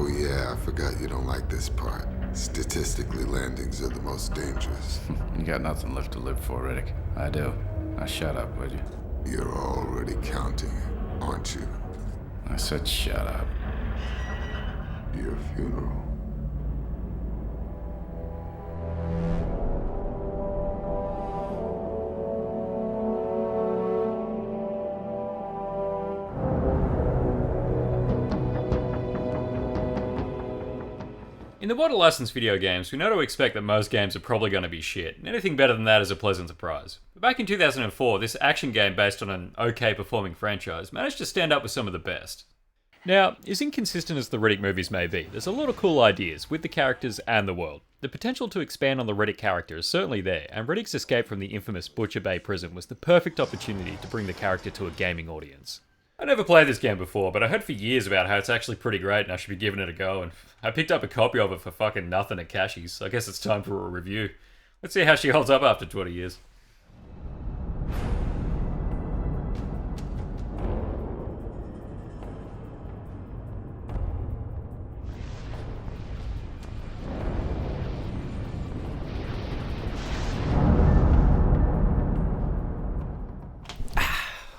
Oh yeah, I forgot you don't like this part. Statistically, landings are the most dangerous. You got nothing left to live for, Riddick. I do. Now shut up, would you? You're already counting, aren't you? I said shut up. Your funeral. In the water license video games, we know to expect that most games are probably going to be shit, and anything better than that is a pleasant surprise. But back in 2004, this action game based on an okay performing franchise managed to stand up with some of the best. Now, as inconsistent as the Riddick movies may be, there's a lot of cool ideas with the characters and the world. The potential to expand on the Riddick character is certainly there, and Riddick's escape from the infamous Butcher Bay prison was the perfect opportunity to bring the character to a gaming audience. I never played this game before, but I heard for years about how it's actually pretty great and I should be giving it a go, and I picked up a copy of it for fucking nothing at Cashies, so I guess it's time for a review. Let's see how she holds up after 20 years.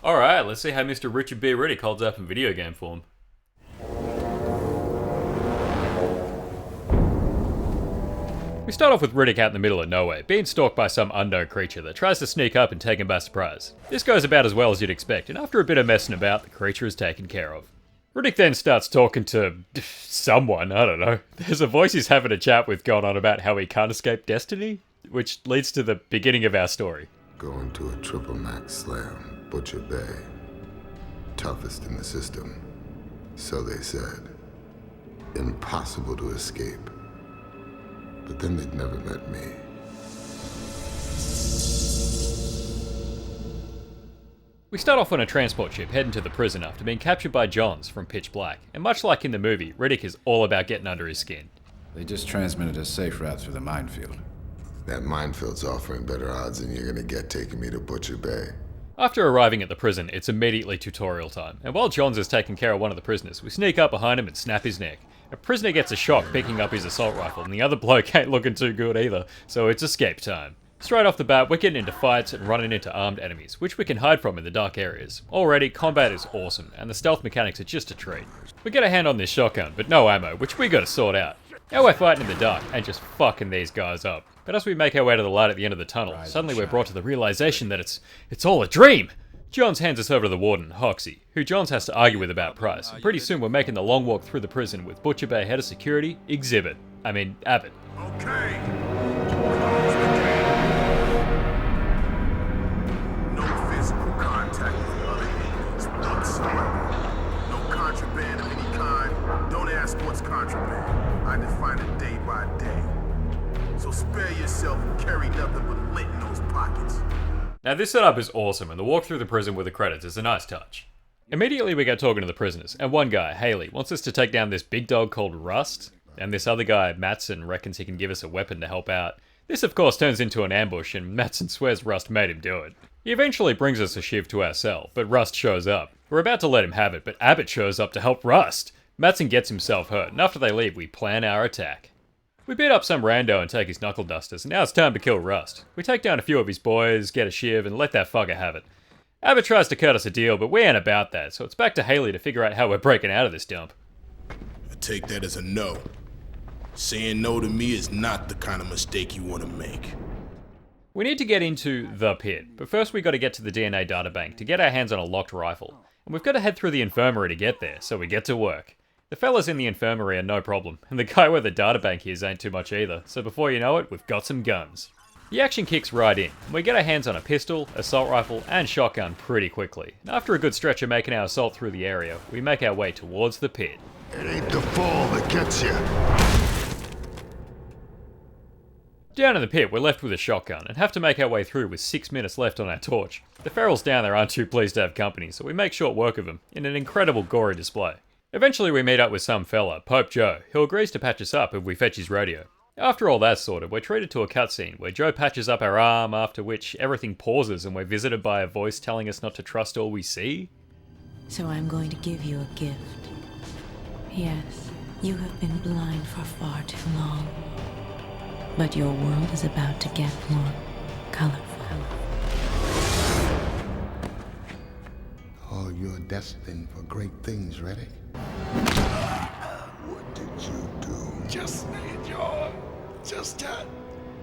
Alright, let's see how Mr. Richard B. Riddick holds up in video game form. We start off with Riddick out in the middle of nowhere, being stalked by some unknown creature that tries to sneak up and take him by surprise. This goes about as well as you'd expect, and after a bit of messing about, the creature is taken care of. Riddick then starts talking to someone, I don't know. There's a voice he's having a chat with going on about how he can't escape destiny, which leads to the beginning of our story. Going to a triple max slam. Butcher Bay. Toughest in the system. So they said. Impossible to escape. But then they'd never met me. We start off on a transport ship heading to the prison after being captured by Johns from Pitch Black, and much like in the movie, Riddick is all about getting under his skin. They just transmitted a safe route through the minefield. That minefield's offering better odds than you're gonna get taking me to Butcher Bay. After arriving at the prison, it's immediately tutorial time, and while Johns is taking care of one of the prisoners, we sneak up behind him and snap his neck. A prisoner gets a shock picking up his assault rifle, and the other bloke ain't looking too good either, so it's escape time. Straight off the bat, we're getting into fights and running into armed enemies, which we can hide from in the dark areas. Already, combat is awesome, and the stealth mechanics are just a treat. We get a hand on this shotgun, but no ammo, which we gotta sort out. Now we're fighting in the dark, and just fucking these guys up. But as we make our way to the light at the end of the tunnel, suddenly we're brought to the realization that it's all a dream! Johns hands us over to the warden, Hoxie, who Johns has to argue with about price, and pretty soon we're making the long walk through the prison with Butcher Bay head of security, Abbott. Okay. No physical contact with other inmates whatsoever. No contraband of any kind. Don't ask what's contraband. I define it day by day. So spare yourself and carry nothing but lint in those pockets. Now this setup is awesome, and the walk through the prison with the credits is a nice touch. Immediately we get talking to the prisoners, and one guy, Haley, wants us to take down this big dog called Rust, and this other guy, Matson, reckons he can give us a weapon to help out. This of course turns into an ambush, and Matson swears Rust made him do it. He eventually brings us a shiv to our cell, but Rust shows up. We're about to let him have it, but Abbott shows up to help Rust. Matson gets himself hurt, and after they leave, we plan our attack. We beat up some rando and take his knuckle dusters, and now it's time to kill Rust. We take down a few of his boys, get a shiv, and let that fucker have it. Abbott tries to cut us a deal, but we ain't about that, so it's back to Haley to figure out how we're breaking out of this dump. I take that as a no. Saying no to me is not the kind of mistake you want to make. We need to get into the pit, but first we got to get to the DNA databank to get our hands on a locked rifle. And we've got to head through the infirmary to get there, so we get to work. The fellas in the infirmary are no problem, and the guy where the databank is ain't too much either, so before you know it, we've got some guns. The action kicks right in, and we get our hands on a pistol, assault rifle, and shotgun pretty quickly. And after a good stretch of making our assault through the area, we make our way towards the pit. It ain't the fall that gets you. Down in the pit, we're left with a shotgun, and have to make our way through with 6 minutes left on our torch. The ferals down there aren't too pleased to have company, so we make short work of them, in an incredible gory display. Eventually we meet up with some fella, Pope Joe, who agrees to patch us up if we fetch his radio. After all that's sorted, we're treated to a cutscene where Joe patches up our arm, after which everything pauses and we're visited by a voice telling us not to trust all we see. So I'm going to give you a gift. Yes, You have been blind for far too long. But your world is about to get more colorful. Oh, you're destined for great things, Riddick. What did you do? Just need your arm. Just can't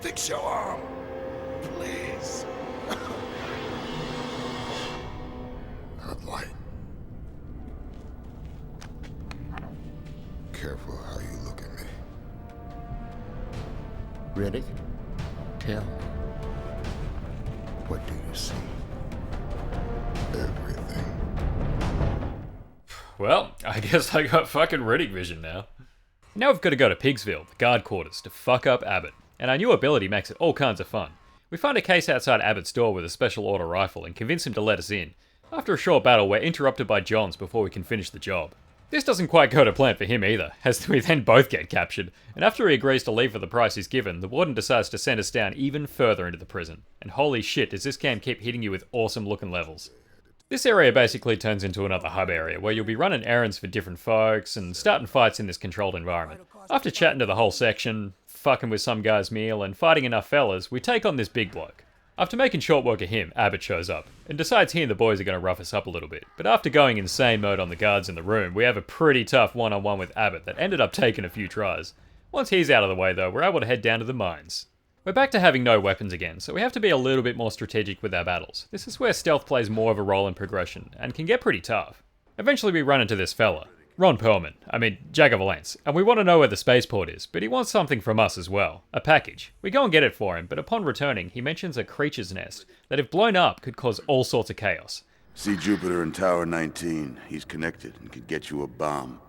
fix your arm. Please. I'd like. Careful how you look at me. Riddick, tell me. What do you see? Everything. Well, I guess I got fucking Riddick vision now. Now we've got to go to Pigsville, the guard quarters, to fuck up Abbott. And our new ability makes it all kinds of fun. We find a case outside Abbott's door with a special order rifle and convince him to let us in. After a short battle, we're interrupted by Johns before we can finish the job. This doesn't quite go to plan for him either, as we then both get captured, and after he agrees to leave for the price he's given, the warden decides to send us down even further into the prison. And holy shit, does this game keep hitting you with awesome looking levels. This area basically turns into another hub area, where you'll be running errands for different folks and starting fights in this controlled environment. After chatting to the whole section, fucking with some guy's meal, and fighting enough fellas, we take on this big bloke. After making short work of him, Abbott shows up, and decides he and the boys are going to rough us up a little bit. But after going insane mode on the guards in the room, we have a pretty tough one-on-one with Abbott that ended up taking a few tries. Once he's out of the way though, we're able to head down to the mines. We're back to having no weapons again, so we have to be a little bit more strategic with our battles. This is where stealth plays more of a role in progression, and can get pretty tough. Eventually we run into this fella, Ron Perlman, Jagger Valance, and we want to know where the spaceport is, but he wants something from us as well, a package. We go and get it for him, but upon returning, he mentions a creature's nest that if blown up could cause all sorts of chaos. See Jupiter in Tower 19. He's connected and could get you a bomb.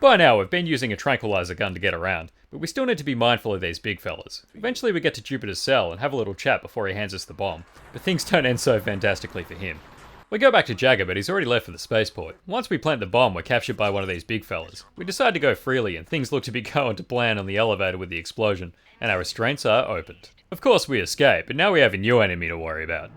By now, we've been using a tranquilizer gun to get around, but we still need to be mindful of these big fellas. Eventually we get to Jupiter's cell and have a little chat before he hands us the bomb, but things don't end so fantastically for him. We go back to Jagger, but he's already left for the spaceport. Once we plant the bomb, we're captured by one of these big fellas. We decide to go freely, and things look to be going to plan on the elevator with the explosion, and our restraints are opened. Of course we escape, but now we have a new enemy to worry about.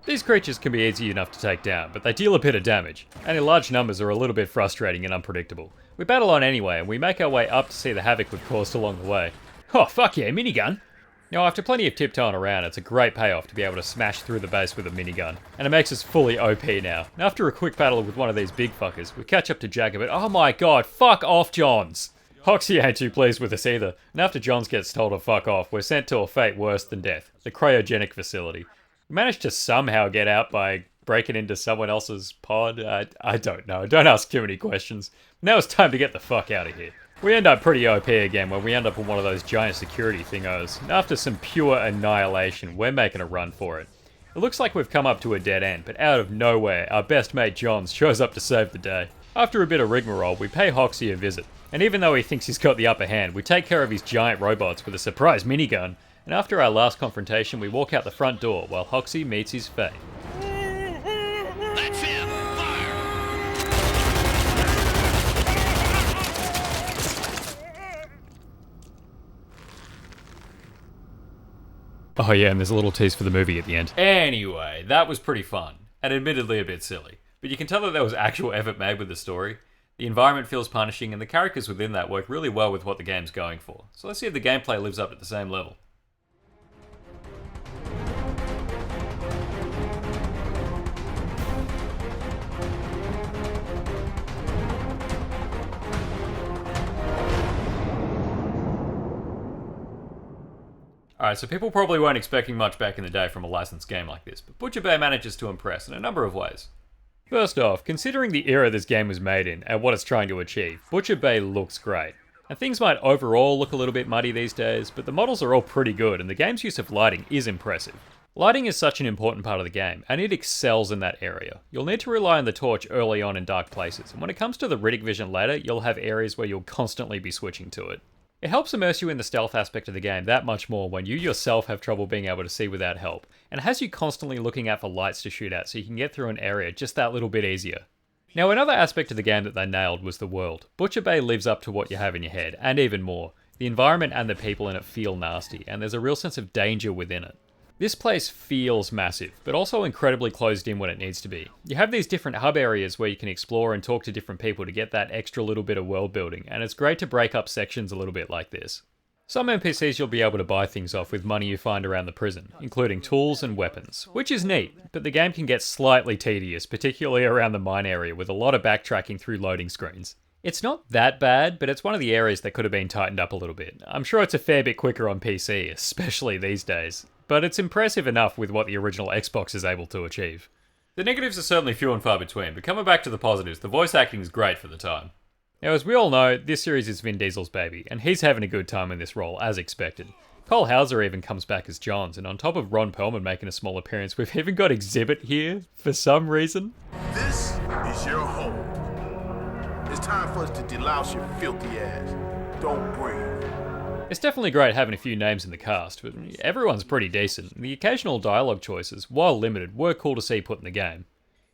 These creatures can be easy enough to take down, but they deal a bit of damage, and in large numbers are a little bit frustrating and unpredictable. We battle on anyway, and we make our way up to see the havoc we've caused along the way. Oh, fuck yeah, minigun! Now, after plenty of tiptoeing around, it's a great payoff to be able to smash through the base with a minigun, and it makes us fully OP now. And after a quick battle with one of these big fuckers, we catch up to Jagger, but oh my god, fuck off, Johns! Hoxie ain't too pleased with us either, and after Johns gets told to fuck off, we're sent to a fate worse than death, the cryogenic facility. We managed to somehow get out by breaking into someone else's pod. I don't know, don't ask too many questions. Now it's time to get the fuck out of here. We end up pretty OP again when we end up on one of those giant security thingos, and after some pure annihilation, we're making a run for it. It looks like we've come up to a dead end, but out of nowhere, our best mate Johns shows up to save the day. After a bit of rigmarole, we pay Hoxie a visit, and even though he thinks he's got the upper hand, we take care of his giant robots with a surprise minigun, and after our last confrontation, we walk out the front door while Hoxie meets his fate. That's him! Fire! Oh yeah, and there's a little tease for the movie at the end. Anyway, that was pretty fun, and admittedly a bit silly, but you can tell that there was actual effort made with the story. The environment feels punishing, and the characters within that work really well with what the game's going for. So let's see if the gameplay lives up at the same level. Alright, so people probably weren't expecting much back in the day from a licensed game like this, but Butcher Bay manages to impress in a number of ways. First off, considering the era this game was made in and what it's trying to achieve, Butcher Bay looks great. And things might overall look a little bit muddy these days, but the models are all pretty good and the game's use of lighting is impressive. Lighting is such an important part of the game, and it excels in that area. You'll need to rely on the torch early on in dark places, and when it comes to the Riddick vision later, you'll have areas where you'll constantly be switching to it. It helps immerse you in the stealth aspect of the game that much more when you yourself have trouble being able to see without help, and has you constantly looking out for lights to shoot at so you can get through an area just that little bit easier. Now, another aspect of the game that they nailed was the world. Butcher Bay lives up to what you have in your head, and even more. The environment and the people in it feel nasty, and there's a real sense of danger within it. This place feels massive, but also incredibly closed in when it needs to be. You have these different hub areas where you can explore and talk to different people to get that extra little bit of world building, and it's great to break up sections a little bit like this. Some NPCs you'll be able to buy things off with money you find around the prison, including tools and weapons, which is neat, but the game can get slightly tedious, particularly around the mine area with a lot of backtracking through loading screens. It's not that bad, but it's one of the areas that could have been tightened up a little bit. I'm sure it's a fair bit quicker on PC, especially these days, but it's impressive enough with what the original Xbox is able to achieve. The negatives are certainly few and far between, but coming back to the positives, the voice acting is great for the time. Now, as we all know, this series is Vin Diesel's baby, and he's having a good time in this role, as expected. Cole Hauser even comes back as Johns, and on top of Ron Perlman making a small appearance, we've even got Exhibit here, for some reason. This is your home. It's time for us to delouse your filthy ass. Don't breathe. It's definitely great having a few names in the cast, but everyone's pretty decent. The occasional dialogue choices, while limited, were cool to see put in the game.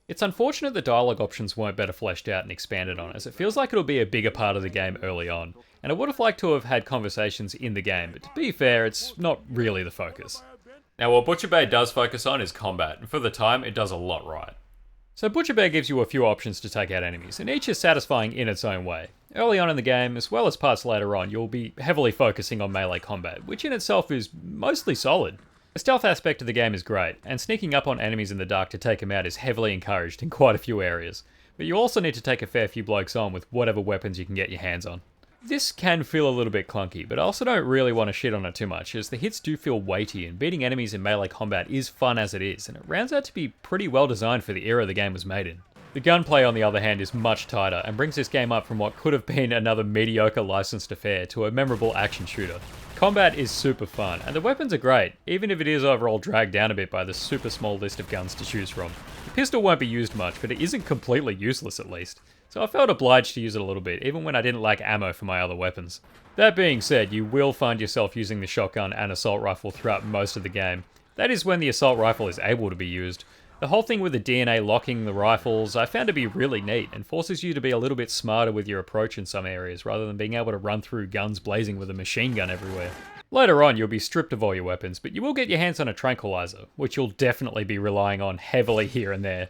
It's unfortunate the dialogue options weren't better fleshed out and expanded on, as it feels like it'll be a bigger part of the game early on, and I would have liked to have had conversations in the game, but to be fair, it's not really the focus. Now, what Butcher Bay does focus on is combat, and for the time, it does a lot right. So Butcher Bay gives you a few options to take out enemies, and each is satisfying in its own way. Early on in the game, as well as parts later on, you'll be heavily focusing on melee combat, which in itself is mostly solid. The stealth aspect of the game is great, and sneaking up on enemies in the dark to take them out is heavily encouraged in quite a few areas, but you also need to take a fair few blokes on with whatever weapons you can get your hands on. This can feel a little bit clunky, but I also don't really want to shit on it too much, as the hits do feel weighty, and beating enemies in melee combat is fun as it is, and it rounds out to be pretty well designed for the era the game was made in. The gunplay, on the other hand, is much tighter, and brings this game up from what could have been another mediocre licensed affair to a memorable action shooter. Combat is super fun, and the weapons are great, even if it is overall dragged down a bit by the super small list of guns to choose from. The pistol won't be used much, but it isn't completely useless at least, so I felt obliged to use it a little bit, even when I didn't lack ammo for my other weapons. That being said, you will find yourself using the shotgun and assault rifle throughout most of the game. That is when the assault rifle is able to be used. The whole thing with the DNA locking the rifles I found to be really neat, and forces you to be a little bit smarter with your approach in some areas, rather than being able to run through guns blazing with a machine gun everywhere. Later on, you'll be stripped of all your weapons, but you will get your hands on a tranquilizer, which you'll definitely be relying on heavily here and there.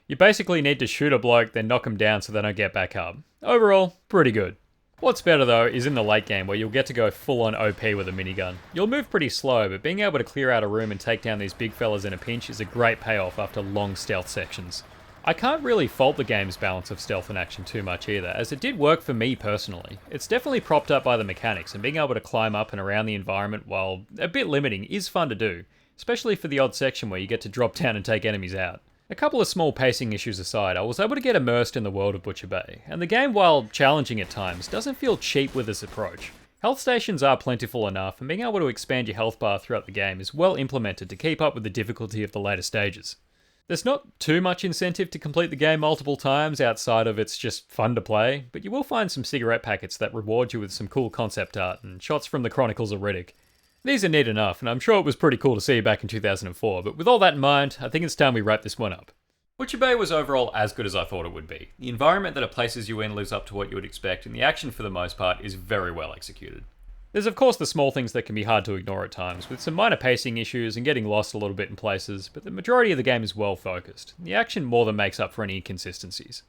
You basically need to shoot a bloke, then knock them down so they don't get back up. Overall, pretty good. What's better though is in the late game where you'll get to go full on OP with a minigun. You'll move pretty slow, but being able to clear out a room and take down these big fellas in a pinch is a great payoff after long stealth sections. I can't really fault the game's balance of stealth and action too much either, as it did work for me personally. It's definitely propped up by the mechanics, and being able to climb up and around the environment, while a bit limiting, is fun to do, especially for the odd section where you get to drop down and take enemies out. A couple of small pacing issues aside, I was able to get immersed in the world of Butcher Bay, and the game, while challenging at times, doesn't feel cheap with its approach. Health stations are plentiful enough, and being able to expand your health bar throughout the game is well implemented to keep up with the difficulty of the later stages. There's not too much incentive to complete the game multiple times outside of it's just fun to play, but you will find some cigarette packets that reward you with some cool concept art and shots from the Chronicles of Riddick. These are neat enough, and I'm sure it was pretty cool to see back in 2004, but with all that in mind, I think it's time we wrap this one up. Butcher Bay was overall as good as I thought it would be. The environment that it places you in lives up to what you would expect, and the action for the most part is very well executed. There's of course the small things that can be hard to ignore at times, with some minor pacing issues and getting lost a little bit in places, but the majority of the game is well focused. The action more than makes up for any inconsistencies.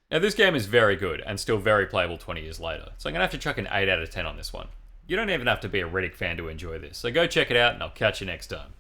Now this game is very good, and still very playable 20 years later, so I'm going to have to chuck an 8 out of 10 on this one. You don't even have to be a Riddick fan to enjoy this, so go check it out and I'll catch you next time.